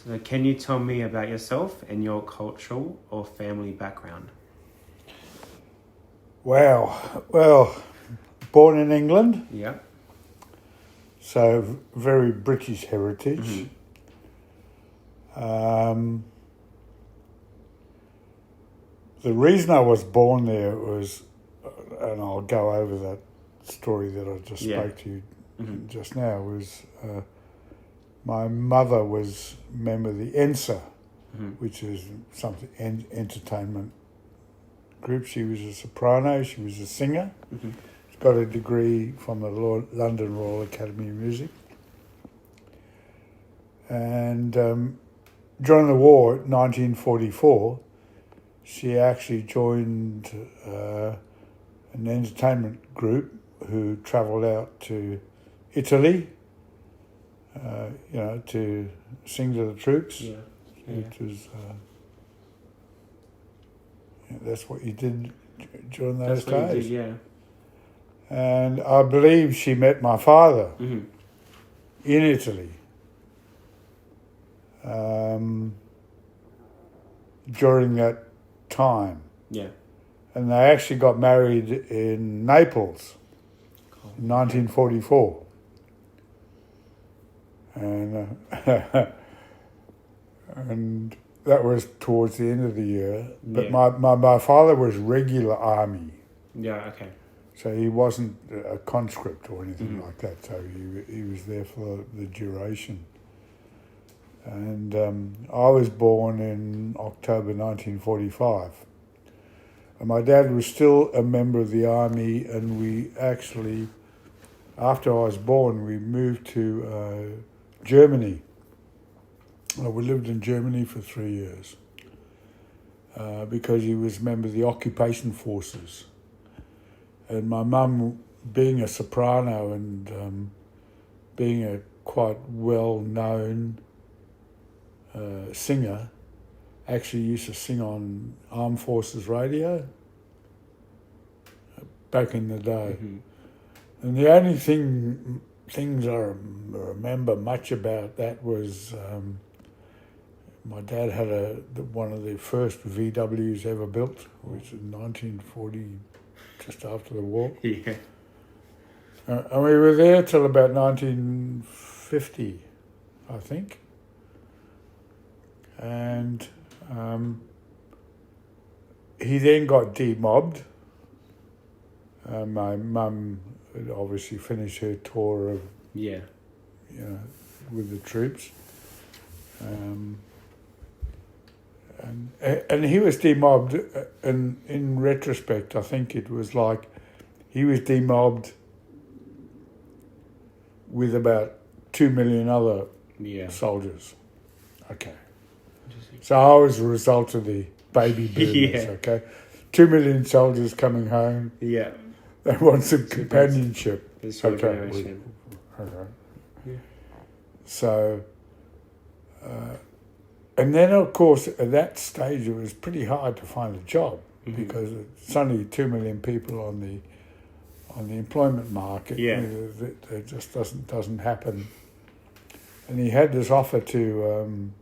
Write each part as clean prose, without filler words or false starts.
So can you tell me about yourself and your cultural or family background? Wow. Well, born in England, Yeah. so very British heritage. The reason I was born there was, and I'll go over that story that I just spoke to you just now, was my mother was a member of the ENSA, which is something entertainment group. She was a soprano, she was a singer. She got a degree from the London Royal Academy of Music. And during the war, 1944, she actually joined an entertainment group who travelled out to Italy, to sing to the troops. Yeah. Which was that's what you did during those That's what days. you did, yeah. And I believe she met my father in Italy during that time. Yeah. And they actually got married in Naples in 1944. And and that was towards the end of the year. But my father was regular army. Yeah, okay. So he wasn't a conscript or anything like that. So he was there for the duration. And I was born in October 1945. And my dad was still a member of the army, and we actually, after I was born, we moved to Germany. We lived in Germany for 3 years because he was a member of the occupation forces. And my mum, being a soprano and being a quite well-known singer, actually used to sing on Armed Forces Radio back in the day. And the only things I remember much about that was my dad had one of the first VWs ever built, which was in 1940, just after the war. Yeah. And we were there till about 1950, I think. And he then got demobbed. My mum had obviously finished her tour of, with the troops. And he was demobbed, and in retrospect, I think it was like he was demobbed with about 2 million other soldiers. Okay. So I was a result of the baby boomers, okay? 2 million soldiers coming home. Yeah. They want some companionship. Okay. So, and then of course at that stage it was pretty hard to find a job because it's only 2 million people on the employment market. Yeah. It just doesn't happen. And he had this offer to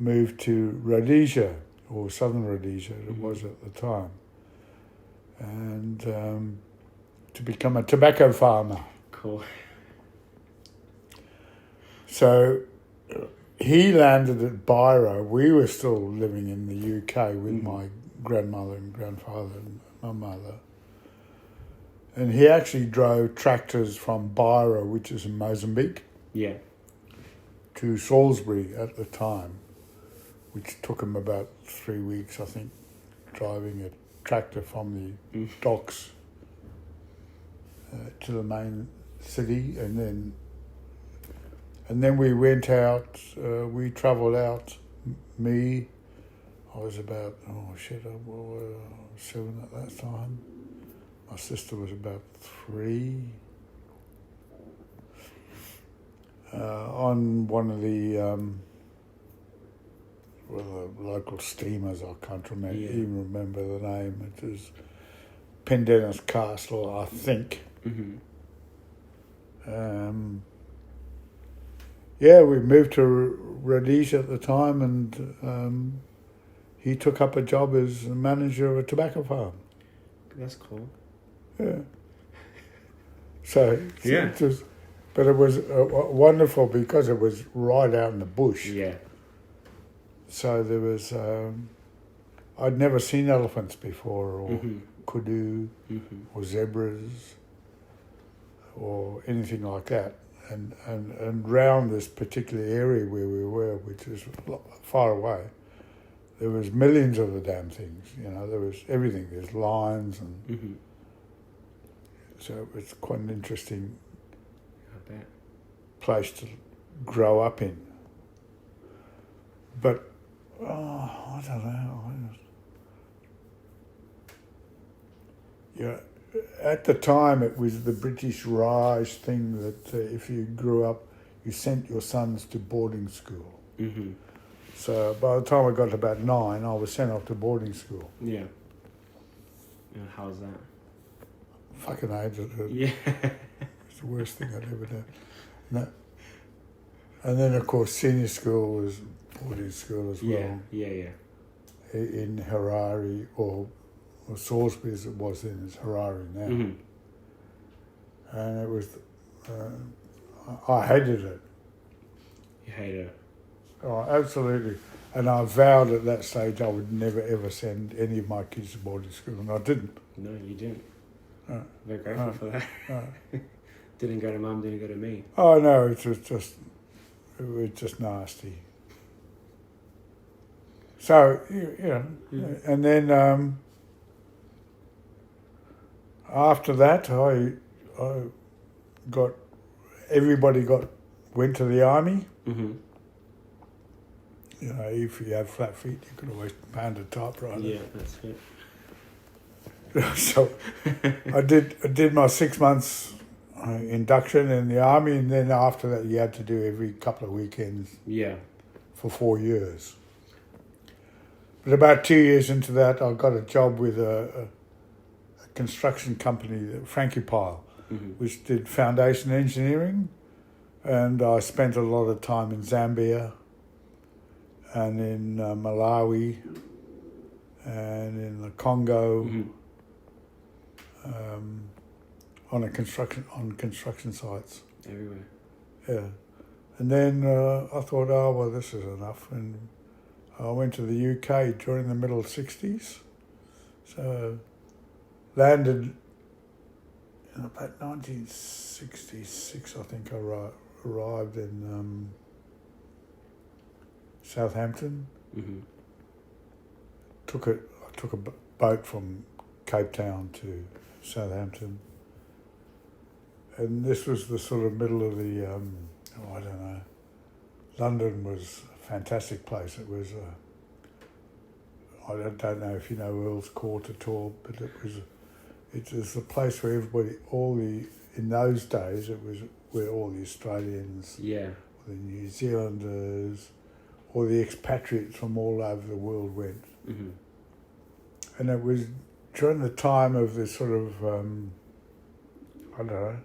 move to Rhodesia, or Southern Rhodesia it was at the time, and to become a tobacco farmer. Cool. So he landed at Biro. We were still living in the UK with my grandmother and grandfather and my mother. And he actually drove tractors from Biro, which is in Mozambique, to Salisbury at the time, which took him about 3 weeks, I think, driving a tractor from the docks to the main city, and then we went out. We travelled out. I was about I was 7 at that time. My sister was about 3. On one of the local steamers, I can't even remember the name. It was Pendennis Castle, I think. Yeah, we moved to Rhodesia at the time, and he took up a job as a manager of a tobacco farm. That's cool. Yeah. So Yeah. it was, but it was wonderful because it was right out in the bush. Yeah. So there was, I'd never seen elephants before, or Mm-hmm. kudu, Mm-hmm. or zebras, or anything like that. And round this particular area where we were, which is far away, there was millions of the damn things. You know, there was everything. There's lions, and Mm-hmm. so it's quite an interesting I bet. place to grow up in. But I don't know. Yeah, at the time it was the British Raj thing that if you grew up, you sent your sons to boarding school. Mm-hmm. So by the time I got to about 9, I was sent off to boarding school. Yeah. And how's that? Fucking hated it. Yeah. It's the worst thing I'd ever done. No. And then of course senior school was boarding school as well. Yeah. In Harare, or Salisbury as it was then, it's Harare now. Mm-hmm. And it was, I hated it. You hate it. Oh, absolutely. And I vowed at that stage I would never ever send any of my kids to boarding school, and I didn't. No, you didn't. No. Very grateful for that. No. Didn't go to mum, didn't go to me. Oh no, it was just nasty. So you know, Mm. and then after that, I went to the army. Mm-hmm. You know, if you have flat feet, you can always pound a typewriter. Yeah, that's it. So I did my 6 months induction in the army, and then after that, you had to do every couple of weekends Yeah. for 4 years. But about 2 years into that, I got a job with a construction company, Frankie Pile, Mm-hmm. which did foundation engineering, and I spent a lot of time in Zambia and in Malawi and in the Congo. Mm-hmm. On construction sites. Everywhere. Yeah. And then I thought, oh, well, this is enough. And I went to the UK during the middle 60s. So landed in about 1966, I think I arrived in Southampton. Mm-hmm. I took a boat from Cape Town to Southampton. And this was the sort of middle of the, I don't know, London was a fantastic place. It was, I don't know if you know Earl's Court at all, but it was a place where everybody, in those days, it was where all the Australians, Yeah. the New Zealanders, all the expatriates from all over the world went. Mm-hmm. And it was during the time of this sort of, I don't know,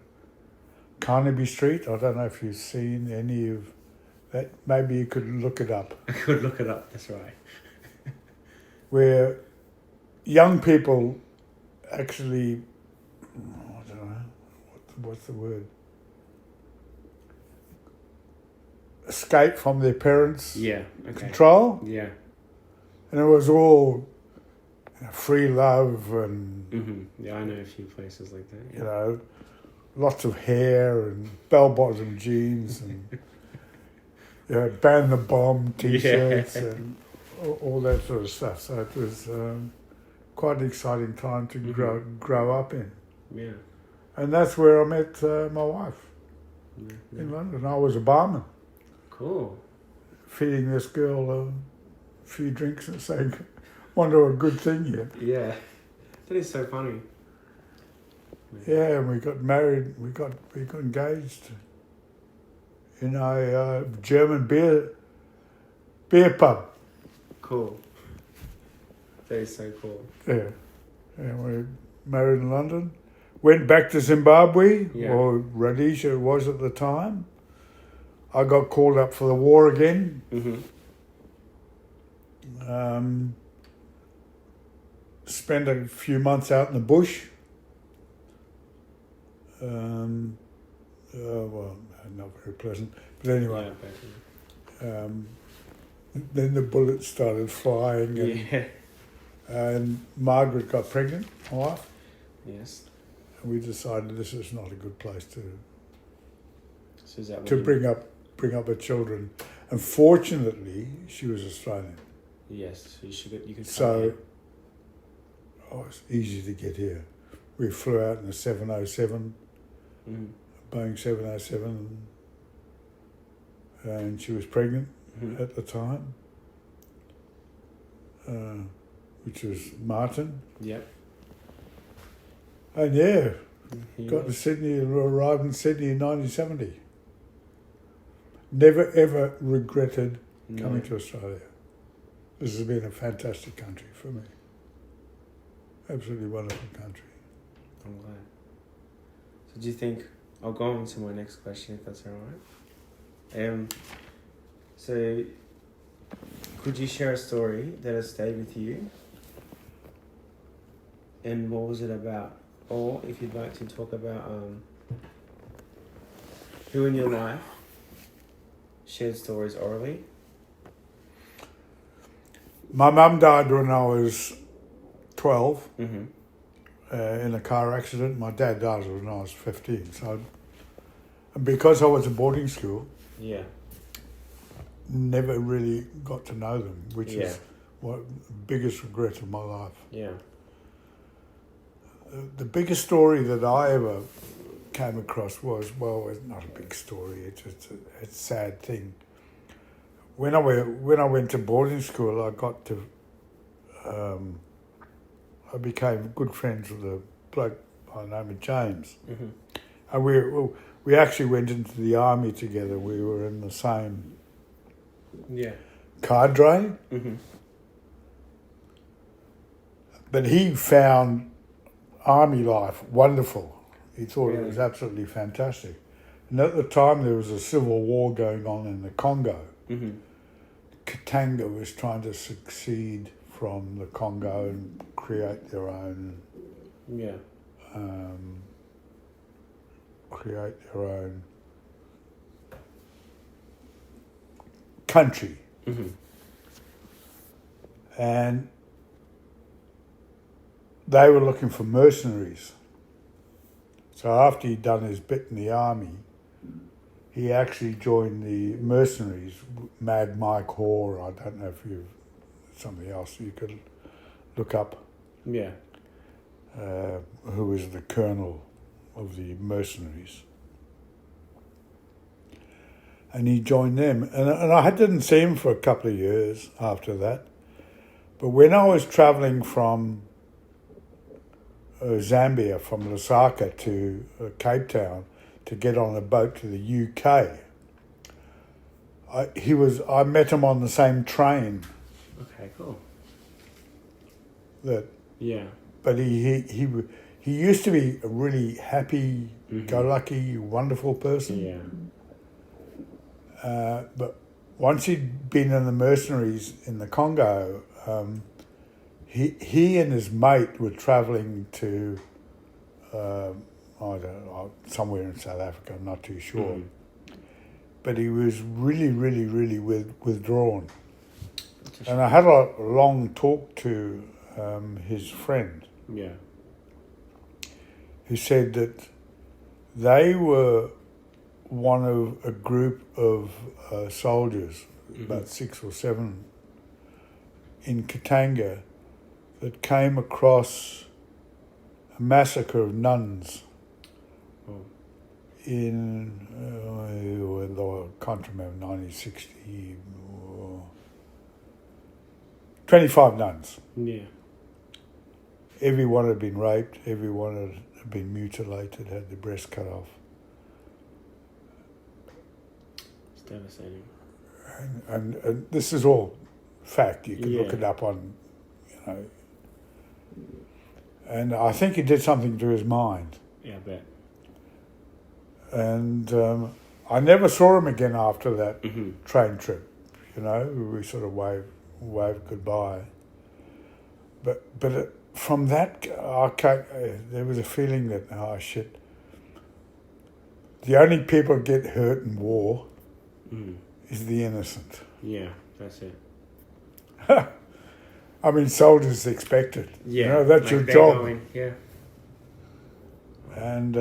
Carnaby Street. I don't know if you've seen any of that. Maybe you could look it up. I could look it up, that's right. Where young people actually, I don't know, what's the word? Escape from their parents' Yeah, okay. control. Yeah. And it was all free love and, Mm-hmm. Yeah, I know a few places like that. Yeah. you know, lots of hair and bell-bottom jeans and you know, ban the bomb T-shirts and all that sort of stuff. So it was quite an exciting time to grow up in. Yeah. And that's where I met my wife Yeah. in London. I was a barman, Cool. feeding this girl a few drinks and saying, "Wonder a good thing here." Yeah. That is so funny. Yeah, and we got married. We got engaged in a German beer pub. Cool. That is so cool. Yeah, and we married in London. Went back to Zimbabwe, Yeah. or Rhodesia it was at the time. I got called up for the war again. Mm-hmm. Spent a few months out in the bush. Well, not very pleasant. But anyway, then the bullets started flying, and Margaret got pregnant, my wife. Yes. And we decided this is not a good place So is that to bring up her children. And fortunately, she was Australian. Yes, so you could. So, it's easy to get here. We flew out in a 707, Boeing 707, and she was pregnant at the time, which was Martin. Yep. And got to Sydney, arrived in Sydney in 1970. Never ever regretted coming to Australia. This has been a fantastic country for me. Absolutely wonderful country. I'm glad. So do you think, I'll go on to my next question if that's alright. So could you share a story that has stayed with you? And what was it about? Or if you'd like to talk about who in your life shared stories orally? My mum died when I was 12 Mm-hmm. In a car accident. My dad died when I was 15. So, and because I was at boarding school, never really got to know them, which is what the biggest regret of my life. Yeah. The biggest story that I ever came across was, well, it's not a big story. It's a sad thing. When I went to boarding school, I got to. I became good friends with a bloke by the name of James, and we actually went into the army together. We were in the same cadre, but he found army life wonderful. He thought it was absolutely fantastic. And at the time there was a civil war going on in the Congo. Katanga was trying to succeed from the Congo and create their own country. And they were looking for mercenaries. So after he'd done his bit in the army, he actually joined the mercenaries, Mad Mike Hoare. I don't know if you've something else you could look up. Who was the colonel of the mercenaries. And he joined them. And I didn't see him for a couple of years after that. But when I was travelling from Zambia, from Lusaka to Cape Town, to get on a boat to the UK, I met him on the same train. Okay, cool. But he used to be a really happy, go lucky, wonderful person. But once he'd been in the mercenaries in the Congo, he and his mate were travelling to I don't know, somewhere in South Africa. I'm not too sure. But he was really, really, really withdrawn. And I had a long talk to his friend, who said that they were one of a group of soldiers, about 6 or 7, in Katanga, that came across a massacre of nuns in, I can't remember, 1960, 25 nuns. Everyone had been raped, everyone had been mutilated, had their breast cut off. It's devastating. And this is all fact. You can look it up on, And I think it did something to his mind. Yeah, I bet. And I never saw him again after that Mm-hmm. train trip. You know, we sort of waved goodbye. But from that, there was a feeling that, oh shit, the only people that get hurt in war is the innocent. Yeah, that's it. I mean, soldiers expect it. Yeah, You know, that's like your they're job. going- yeah. And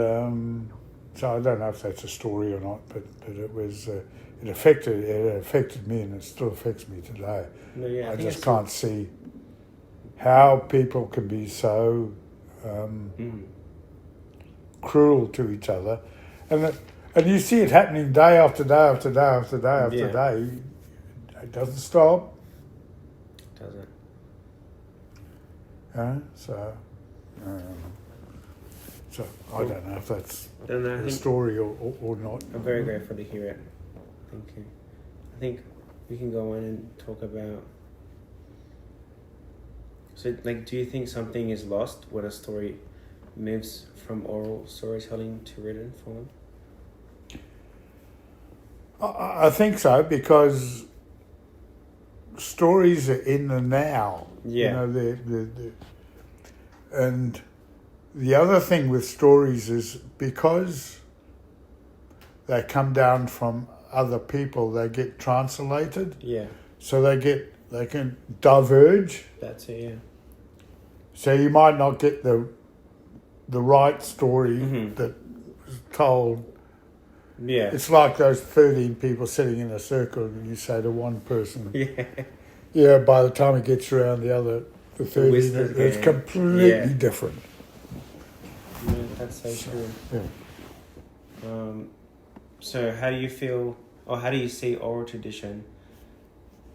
so I don't know if that's a story or not, but it was it affected me, and it still affects me today. No, yeah, I think just it's- can't see how people can be so cruel to each other, and you see it happening day after day after day after day after Yeah. day. It doesn't stop. Does it? So I don't know if that's Then I a think story or not. I'm very grateful to hear it. Thank you. I think we can go on and talk about. So, like, do you think something is lost when a story moves from oral storytelling to written form? I think so, because stories are in the now. Yeah. You know, and the other thing with stories is because they come down from other people, they get translated, Yeah, so they can diverge. that's it. Yeah. So you might not get the right story Mhm. that was told. Yeah. It's like those 13 people sitting in a circle, and you say to one person, Yeah. yeah, by the time it gets around the 13, whispers it's again. completely Yeah. different. Yeah, that's so true. Yeah. So how do you feel, or how do you see oral tradition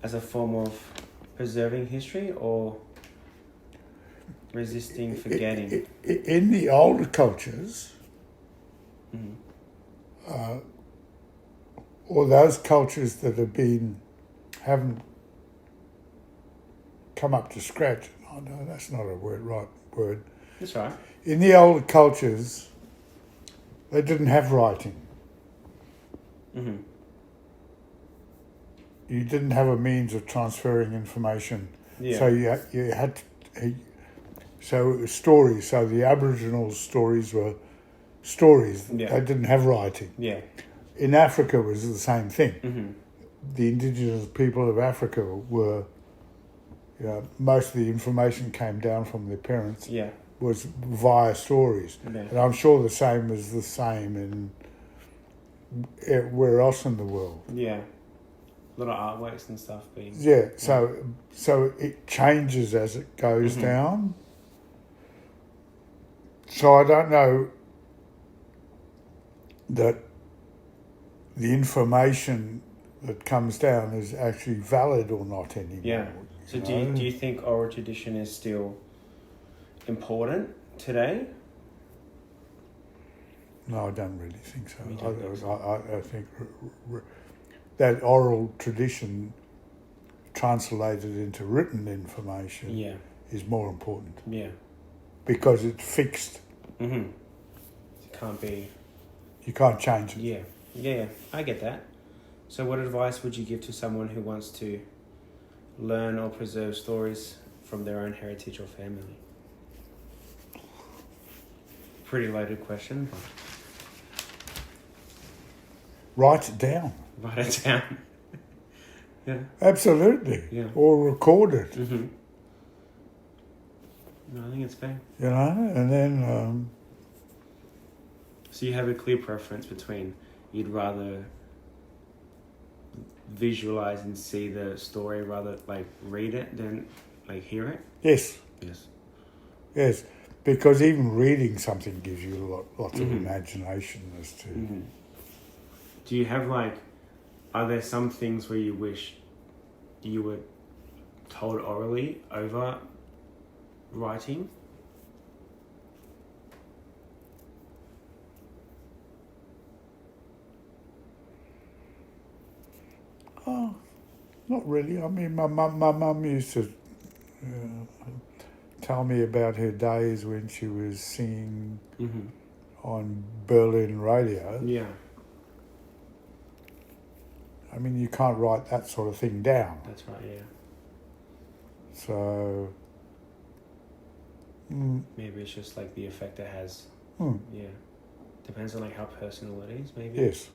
as a form of preserving history or resisting forgetting? In the older cultures, Mhm. or those cultures that haven't come up to scratch. Oh no, that's not a right word. That's right. In the older cultures, they didn't have writing. Mm-hmm. You didn't have a means of transferring information. Yeah. So you had to, so it was stories. So the Aboriginal stories were stories. Yeah. They didn't have writing. Yeah. In Africa, it was the same thing. Mm-hmm. The indigenous people of Africa were, most of the information came down from their parents, Yeah. was via stories. Yeah. And I'm sure the same is the same in where else in the world. Yeah. A lot of artworks and stuff being. Yeah, so it changes as it goes Mhm. down. So I don't know that the information that comes down is actually valid or not anymore. Yeah. So do you think oral tradition is still important today? No, I don't really think so. You don't think so? I think that oral tradition translated into written information Yeah. is more important Yeah. because it's fixed. Mm-hmm. It can't be. You can't change it. Yeah. Yeah. I get that. So what advice would you give to someone who wants to learn or preserve stories from their own heritage or family? Pretty loaded question. Write it down. Write it down. Yeah. Absolutely. Yeah. Or record it, Mm-hmm. No, I think it's fair. and then So you have a clear preference between you'd rather visualize and see the story rather like read it than like hear it? yes, Yes. because even reading something gives you lots of Mhm. imagination as to. Mm-hmm. Do you have are there some things where you wish you were told orally over writing? Oh, not really. I mean, my mum used to tell me about her days when she was singing Mm-hmm. on Berlin radio, Yeah. I mean, you can't write that sort of thing down. That's right. Yeah. So, Maybe it's just like the effect it has. mm, Yeah. Depends on like how personal it is. Maybe. yes.